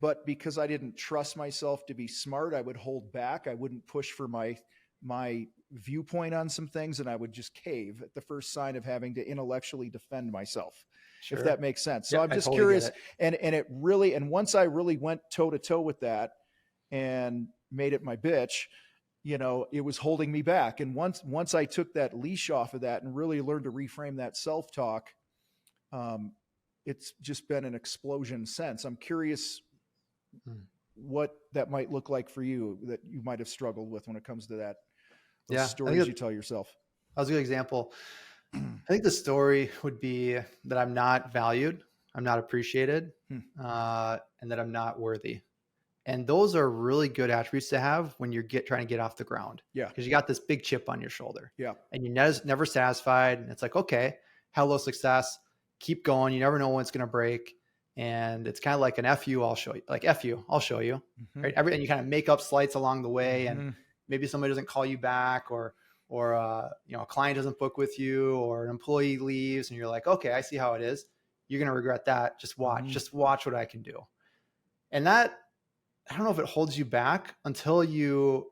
[SPEAKER 2] But because I didn't trust myself to be smart, I would hold back. I wouldn't push for my viewpoint on some things, and I would just cave at the first sign of having to intellectually defend myself, if that makes sense. So I'm just totally curious. And once I really went toe to toe with that and made it my bitch, it was holding me back. And once I took that leash off of that and really learned to reframe that self-talk, it's just been an explosion since. I'm curious what that might look like for you, that you might have struggled with when it comes to that. Those stories you tell yourself.
[SPEAKER 1] That was a good example. I think the story would be that I'm not valued, I'm not appreciated, and that I'm not worthy. And those are really good attributes to have when you're trying to get off the ground. Yeah. Because you got this big chip on your shoulder. Yeah. And you're never satisfied. And it's like, okay, hello, success. Keep going. You never know when it's going to break. And it's kind of like an F you, I'll show you. Like, F you, I'll show you. Right? And you kind of make up slights along the way. And maybe somebody doesn't call you back, or a client doesn't book with you, or an employee leaves, and you're like, okay, I see how it is. You're going to regret that. Just watch what I can do. And that, I don't know if it holds you back until you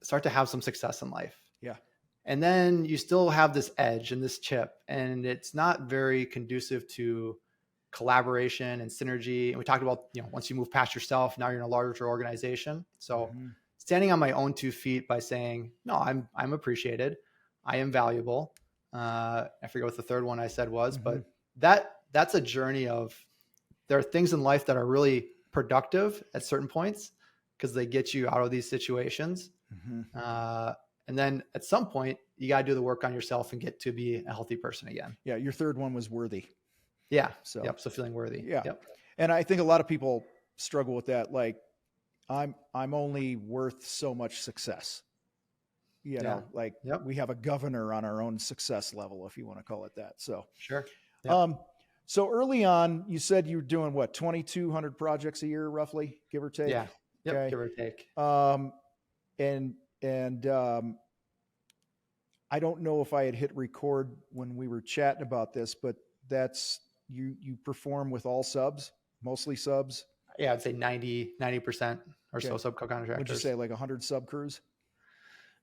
[SPEAKER 1] start to have some success in life. Yeah. And then you still have this edge and this chip, and it's not very conducive to collaboration and synergy. And we talked about, once you move past yourself, now you're in a larger organization. So standing on my own 2 feet by saying, no, I'm appreciated. I am valuable. I forget what the third one I said was, but that's a journey of, there are things in life that are really productive at certain points because they get you out of these situations. And then at some point you got to do the work on yourself and get to be a healthy person again.
[SPEAKER 2] Yeah. Your third one was worthy.
[SPEAKER 1] Yeah. So feeling worthy.
[SPEAKER 2] Yeah.
[SPEAKER 1] Yep.
[SPEAKER 2] And I think a lot of people struggle with that. Like, I'm only worth so much success. You know, like we have a governor on our own success level, if you want to call it that. So
[SPEAKER 1] sure.
[SPEAKER 2] Yep. So early on, you said you were doing what, 2,200 projects a year, roughly, give or take?
[SPEAKER 1] Yeah. Yep.
[SPEAKER 2] Okay.
[SPEAKER 1] Give or take.
[SPEAKER 2] And I don't know if I had hit record when we were chatting about this, but that's, you perform with all subs, mostly subs?
[SPEAKER 1] Yeah, I'd say 90% or so subcontractors.
[SPEAKER 2] Would you say like 100 sub crews?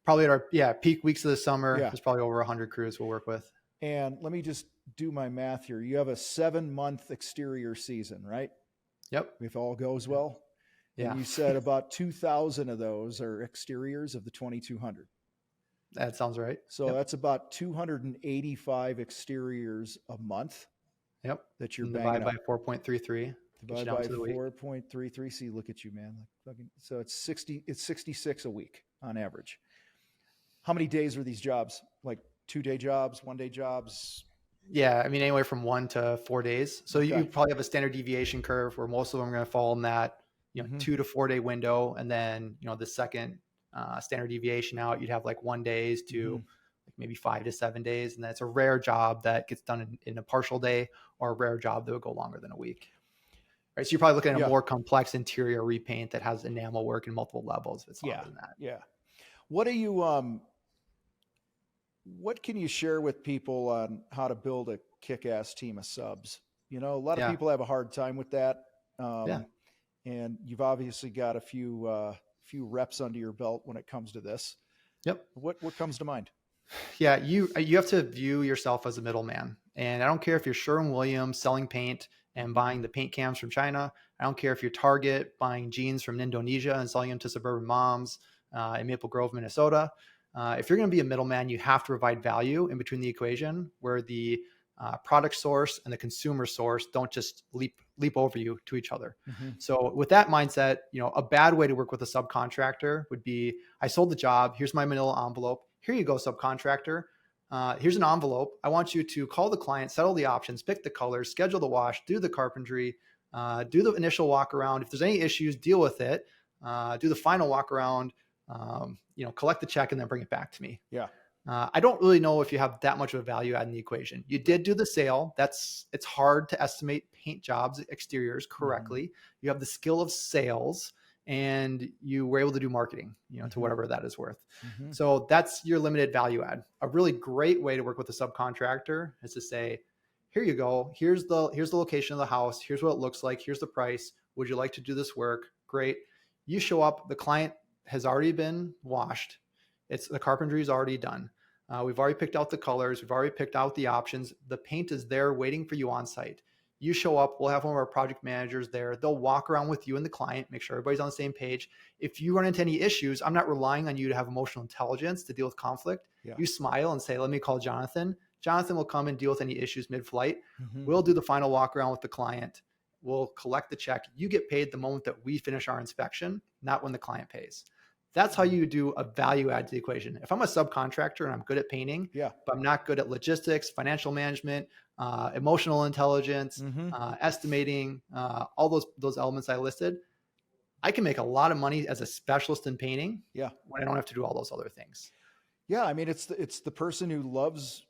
[SPEAKER 1] Probably at our peak weeks of the summer, there's probably over 100 crews we'll work with.
[SPEAKER 2] And let me just do my math here. You have a 7-month exterior season, right?
[SPEAKER 1] Yep.
[SPEAKER 2] If all goes well. Yeah. And you said about 2,000 of those are exteriors of the 2,200.
[SPEAKER 1] That sounds right.
[SPEAKER 2] So that's about 285 exteriors a month.
[SPEAKER 1] Yep.
[SPEAKER 2] That you're
[SPEAKER 1] banging by 4.33.
[SPEAKER 2] Divide by 4.33. See, look at you, man. So it's 66 a week on average. How many days are these jobs? Like 2-day jobs, 1-day jobs?
[SPEAKER 1] Yeah, I mean, anywhere from 1 to 4 days. So you probably have a standard deviation curve where most of them are going to fall in that 2 to 4 day window, and then the second standard deviation out, you'd have like 1 days to like maybe 5 to 7 days, and that's a rare job that gets done in a partial day, or a rare job that would go longer than a week. Right, so you're probably looking at a more complex interior repaint that has enamel work in multiple levels. If it's longer than that.
[SPEAKER 2] Yeah. What do you what can you share with people on how to build a kick-ass team of subs? A lot of people have a hard time with that. And you've obviously got a few reps under your belt when it comes to this.
[SPEAKER 1] Yep.
[SPEAKER 2] What comes to mind?
[SPEAKER 1] Yeah, you have to view yourself as a middleman. And I don't care if you're Sherwin-Williams selling paint and buying the paint cans from China. I don't care if you're Target buying jeans from Indonesia and selling them to suburban moms in Maple Grove, Minnesota. If you're going to be a middleman, you have to provide value in between the equation, where the product source and the consumer source don't just leap over you to each other. So with that mindset, a bad way to work with a subcontractor would be, I sold the job. Here's my manila envelope. Here you go, subcontractor. Here's an envelope. I want you to call the client, settle the options, pick the colors, schedule the wash, do the carpentry, do the initial walk around. If there's any issues, deal with it. Do the final walk around, collect the check, and then bring it back to me.
[SPEAKER 2] Yeah.
[SPEAKER 1] I don't really know if you have that much of a value add in the equation. You did do the sale. It's hard to estimate paint jobs, exteriors correctly. You have the skill of sales, and you were able to do marketing, to whatever that is worth. So that's your limited value add. A really great way to work with a subcontractor is to say, here you go. Here's the location of the house. Here's what it looks like. Here's the price. Would you like to do this work? Great. You show up, the client has already been washed. The carpentry is already done. We've already picked out the colors. We've already picked out the options. The paint is there waiting for you on site. You show up, we'll have one of our project managers there. They'll walk around with you and the client, make sure everybody's on the same page. If you run into any issues, I'm not relying on you to have emotional intelligence to deal with conflict. You smile and say, let me call Jonathan. Jonathan will come and deal with any issues mid-flight. We'll do the final walk around with the client. We'll collect the check. You get paid the moment that we finish our inspection, not when the client pays. That's how you do a value add to the equation. If I'm a subcontractor and I'm good at painting, but I'm not good at logistics, financial management, emotional intelligence, estimating, all those elements I listed, I can make a lot of money as a specialist in painting when I don't have to do all those other things.
[SPEAKER 2] Yeah, I mean, it's the person who loves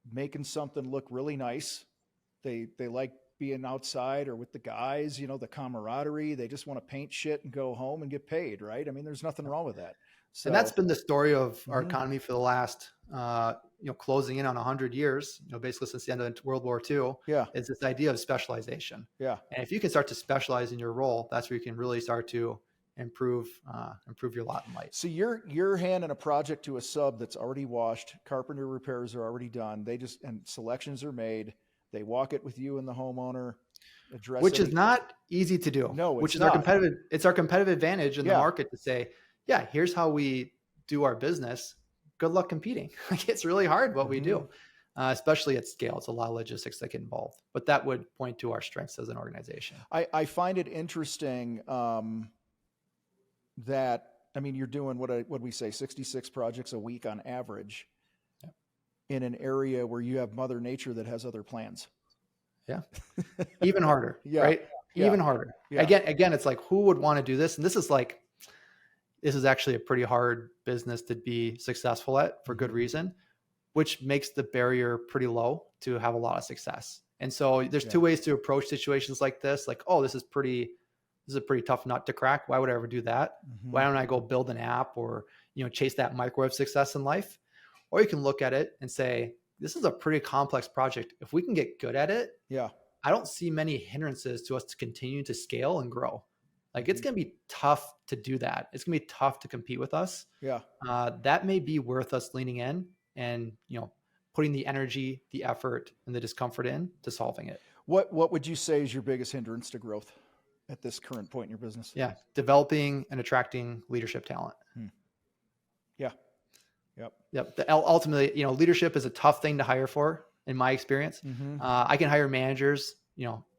[SPEAKER 2] making something look really nice. They like being outside or with the guys, the camaraderie. They just want to paint shit and go home and get paid, right? I mean, there's nothing wrong with that. So,
[SPEAKER 1] and that's been the story of our economy for the last, closing in on 100 years, basically since the end of World War II, is this idea of specialization. And if you can start to specialize in your role, that's where you can really start to improve your lot in life.
[SPEAKER 2] So you're handing a project to a sub that's already washed, carpenter repairs are already done. And selections are made. They walk it with you and the homeowner,
[SPEAKER 1] which is not easy to do.
[SPEAKER 2] No,
[SPEAKER 1] which is
[SPEAKER 2] not.
[SPEAKER 1] Our competitive advantage in the market to say, yeah, here's how we do our business. Good luck competing. It's really hard what we do, especially at scale. It's a lot of logistics that get involved, but that would point to our strengths as an organization.
[SPEAKER 2] I find it interesting that, I mean, you're doing what we say, 66 projects a week on average in an area where you have Mother Nature that has other plans.
[SPEAKER 1] Yeah. Even harder. Right. Yeah. Even harder. Yeah. Again, it's like, who would want to do this? And this is actually a pretty hard business to be successful at for good reason, which makes the barrier pretty low to have a lot of success. And so there's two ways to approach situations like this. Like, oh, this is a pretty tough nut to crack. Why would I ever do that? Why don't I go build an app or, chase that microwave success in life? Or you can look at it and say, this is a pretty complex project. If we can get good at it, I don't see many hindrances to us to continue to scale and grow. Like, it's going to be tough to do that. It's going to be tough to compete with us.
[SPEAKER 2] Yeah.
[SPEAKER 1] That may be worth us leaning in and, putting the energy, the effort, and the discomfort in to solving it.
[SPEAKER 2] What would you say is your biggest hindrance to growth at this current point in your business?
[SPEAKER 1] Yeah. Developing and attracting leadership talent.
[SPEAKER 2] Yeah.
[SPEAKER 1] Yep. Ultimately, leadership is a tough thing to hire for, in my experience. I can hire managers,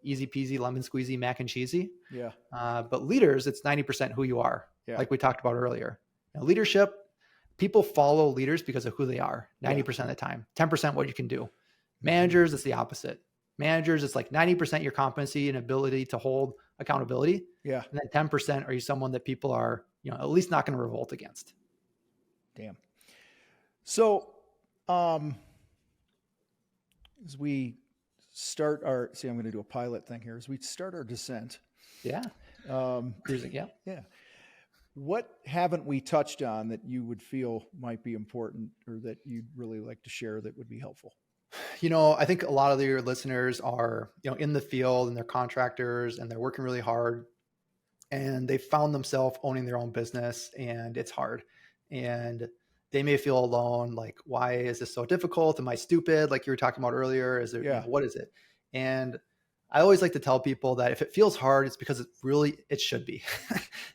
[SPEAKER 1] easy peasy, lemon squeezy, mac and cheesy.
[SPEAKER 2] Yeah.
[SPEAKER 1] But leaders, it's 90% who you are.
[SPEAKER 2] Yeah.
[SPEAKER 1] Like we talked about earlier. Leadership, people follow leaders because of who they are 90% of the time, 10% what you can do. Managers, it's the opposite. Managers, it's like 90% your competency and ability to hold accountability.
[SPEAKER 2] Yeah.
[SPEAKER 1] And then 10% are you someone that people are, at least not going to revolt against.
[SPEAKER 2] Damn. So, as we start I'm going to do a pilot thing here. As we start our descent.
[SPEAKER 1] Yeah. Cruising. Yeah.
[SPEAKER 2] Yeah. What haven't we touched on that you would feel might be important or that you'd really like to share that would be helpful?
[SPEAKER 1] I think a lot of your listeners are, in the field and they're contractors and they're working really hard and they found themselves owning their own business and it's hard. And they may feel alone. Like, why is this so difficult? Am I stupid? Like you were talking about earlier, is there, what is it? And I always like to tell people that if it feels hard, it's because it should be.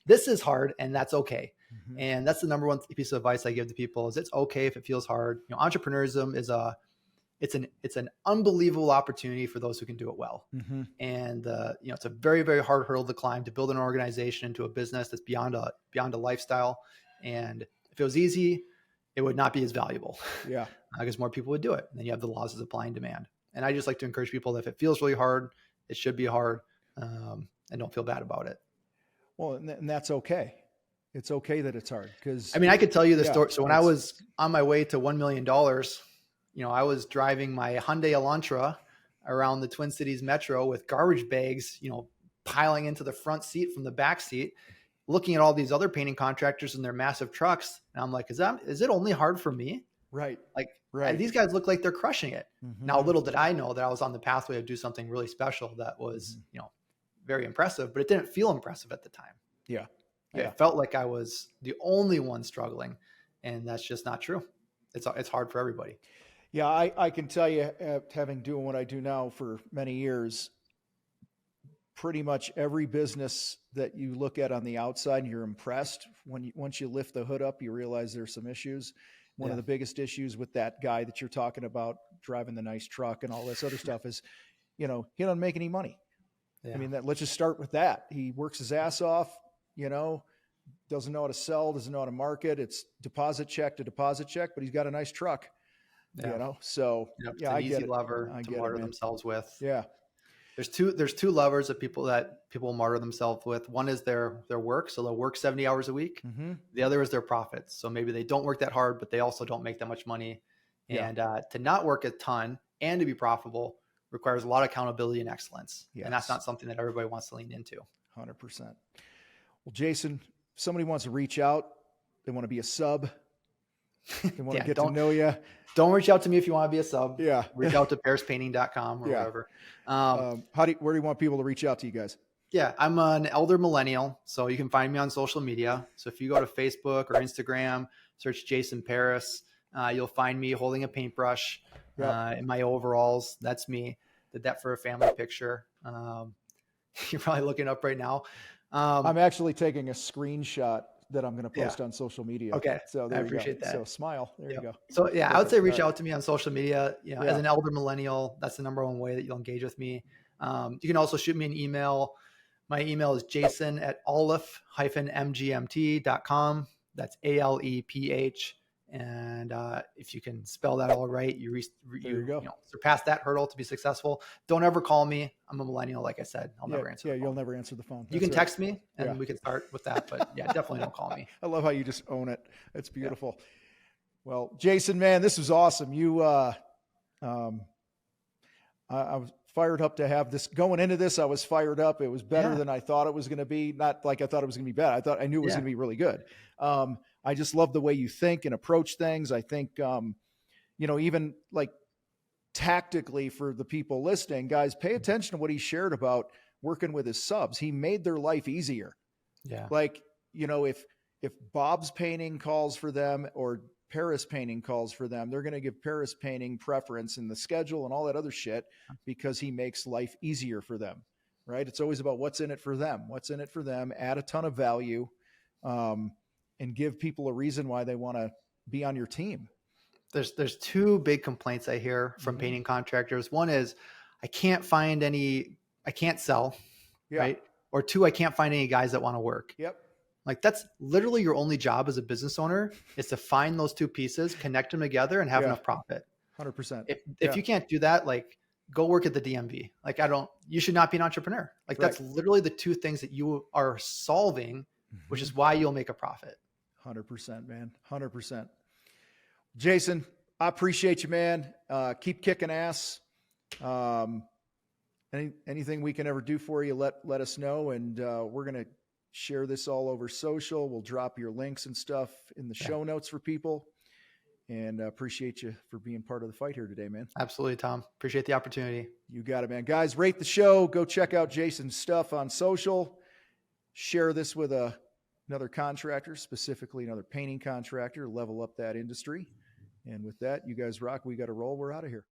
[SPEAKER 1] This is hard and that's okay. And that's the number one piece of advice I give to people is it's okay if it feels hard. Entrepreneurism is it's an unbelievable opportunity for those who can do it well. And it's a very, very hard hurdle to climb to build an organization into a business that's beyond a lifestyle. And if it was easy, it would not be as valuable. Yeah. Because more people would do it. And then you have the laws of supply and demand. And I just like to encourage people that if it feels really hard, it should be hard, and don't feel bad about it.
[SPEAKER 2] Well, and that's okay. It's okay that it's hard because
[SPEAKER 1] I could tell you the story. So when I was on my way to $1 million, I was driving my Hyundai Elantra around the Twin Cities Metro with garbage bags, piling into the front seat from the back seat, looking at all these other painting contractors and their massive trucks. And I'm like, is it only hard for me?
[SPEAKER 2] Right.
[SPEAKER 1] Right. These guys look like they're crushing it. Now, little did I know that I was on the pathway to do something really special that was, very impressive, but it didn't feel impressive at the time.
[SPEAKER 2] Yeah.
[SPEAKER 1] It felt like I was the only one struggling, and that's just not true. It's hard for everybody.
[SPEAKER 2] Yeah. I can tell you, doing what I do now for many years, pretty much every business that you look at on the outside, you're impressed. Once you lift the hood up, you realize there's some issues. One of the biggest issues with that guy that you're talking about driving the nice truck and all this other stuff is, he doesn't make any money. Yeah. Let's just start with that. He works his ass off, doesn't know how to sell, doesn't know how to market. It's deposit check to deposit check, but he's got a nice truck, So
[SPEAKER 1] it's an easy lever to martyr themselves with.
[SPEAKER 2] Yeah.
[SPEAKER 1] There's two levers that people martyr themselves with. One is their work. So they'll work 70 hours a week. The other is their profits. So maybe they don't work that hard, but they also don't make that much money. And to not work a ton and to be profitable requires a lot of accountability and excellence. Yes. And that's not something that everybody wants to lean into.
[SPEAKER 2] 100%. Well, Jason, if somebody wants to reach out, they want to be a sub, they want to get to know you.
[SPEAKER 1] Don't reach out to me if you want to be a sub.
[SPEAKER 2] Yeah.
[SPEAKER 1] Reach out to pairspainting.com or whatever.
[SPEAKER 2] Where do you want people to reach out to you guys?
[SPEAKER 1] Yeah, I'm an elder millennial, so you can find me on social media. So if you go to Facebook or Instagram, search Jason Paris, you'll find me holding a paintbrush
[SPEAKER 2] Yep.
[SPEAKER 1] in my overalls. That's me. Did that for a family picture. You're probably looking up right now.
[SPEAKER 2] I'm actually taking a screenshot that I'm going to
[SPEAKER 1] Yeah.
[SPEAKER 2] post on social media.
[SPEAKER 1] Okay.
[SPEAKER 2] So
[SPEAKER 1] I
[SPEAKER 2] there you go.
[SPEAKER 1] appreciate that.
[SPEAKER 2] So smile. There you
[SPEAKER 1] Yep.
[SPEAKER 2] go.
[SPEAKER 1] So yeah, I would
[SPEAKER 2] Perfect.
[SPEAKER 1] say
[SPEAKER 2] All
[SPEAKER 1] reach
[SPEAKER 2] right.
[SPEAKER 1] out to me on social media. As
[SPEAKER 2] Yeah.
[SPEAKER 1] an elder millennial, that's the number one way that you'll engage with me. You can also shoot me an email. My email is jason@aleph-mgmt.com. That's ALEPH. And if you can spell that all right,
[SPEAKER 2] There you go.
[SPEAKER 1] surpass that hurdle to be successful. Don't ever call me. I'm a millennial, like I said. I'll
[SPEAKER 2] Yeah.
[SPEAKER 1] never answer
[SPEAKER 2] Yeah.
[SPEAKER 1] the
[SPEAKER 2] You'll
[SPEAKER 1] phone.
[SPEAKER 2] never answer the phone.
[SPEAKER 1] You
[SPEAKER 2] That's
[SPEAKER 1] can
[SPEAKER 2] right.
[SPEAKER 1] text me and
[SPEAKER 2] Yeah.
[SPEAKER 1] we can start with that. But yeah, definitely don't call me.
[SPEAKER 2] I love how you just own it. It's beautiful. Yeah. Well, Jason, man, this was awesome. I was fired up to have this. Going into this, I was fired up. It was better than I thought it was going to be. Not like I thought it was going to be bad. I knew it was going to be really good. I just love the way you think and approach things. I think, even like tactically for the people listening, guys, pay attention to what he shared about working with his subs. He made their life easier.
[SPEAKER 1] Yeah.
[SPEAKER 2] Like, if Bob's Painting calls for them or Paris Painting calls for them, they're going to give Paris Painting preference in the schedule and all that other shit because he makes life easier for them, right? It's always about what's in it for them. What's in it for them, add a ton of value, and give people a reason why they want to be on your team.
[SPEAKER 1] There's two big complaints I hear from painting contractors. One is I can't sell, right? Or two, I can't find any guys that want to work.
[SPEAKER 2] Yep.
[SPEAKER 1] Like that's literally your only job as a business owner is to find those two pieces, connect them together and have enough profit.
[SPEAKER 2] 100%.
[SPEAKER 1] If you can't do that, like go work at the DMV. Like you should not be an entrepreneur. Like that's literally the two things that you are solving, which is why you'll make a profit.
[SPEAKER 2] 100%, man. 100%. Jason, I appreciate you, man. Keep kicking ass. Anything we can ever do for you, let us know. And we're going to share this all over social. We'll drop your links and stuff in the show notes for people. And appreciate you for being part of the fight here today, man.
[SPEAKER 1] Absolutely, Tom. Appreciate the opportunity.
[SPEAKER 2] You got it, man. Guys, rate the show. Go check out Jason's stuff on social. Share this with another contractor, specifically another painting contractor. Level up that industry. And with that, you guys rock. We got to roll. We're out of here.